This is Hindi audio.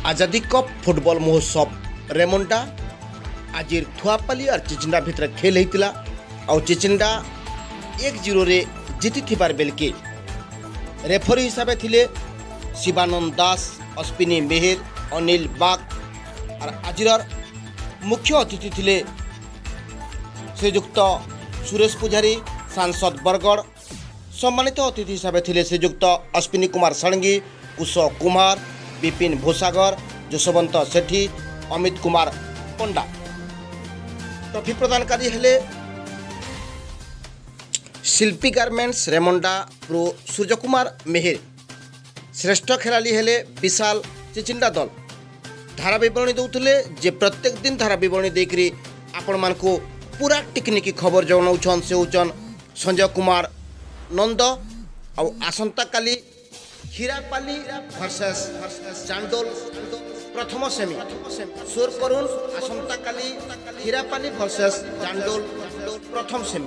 आजादी कप फुटबॉल महोत्सव रेमुंडा आज थुआपाली और चिचिंडा भितर खेल होता और चिचिंडा 1-0 रे जीति थिबार बेलके रेफरी हिसाब से शिवानंद दास, अश्विनी मेहर, अनिल बाग और आज मुख्य अतिथि थे श्रीजुक्त सुरेश पुजारी, सांसद बरगढ़। सम्मानित अतिथि हिसाब से श्रीजुक्त अश्विनी कुमार षडंगी, कुश कुमार, विपिन भोसागर, जशवंत सेठी, अमित कुमार पंडा। ट्रॉफी प्रदानकारी हेले शिल्पी गारमेंट्स रेमुंडा प्रो सूर्यकुमार मेहर। श्रेष्ठ खेलाड़ी हेले विशाल चिचिंडा दल। धारा विवरणी दौले जे प्रत्येक दिन धारा विवरणी देकरी आपण मानको पूरा टिकनिकी खबर जनाऊन से होचन संजय कुमार नंद। और आसंता काली हीरापाली वर्सेस चांडोल प्रथम सेमी सोर करुन। आसंता काली हीरापाली वर्सेस चांडोल प्रथम सेमी।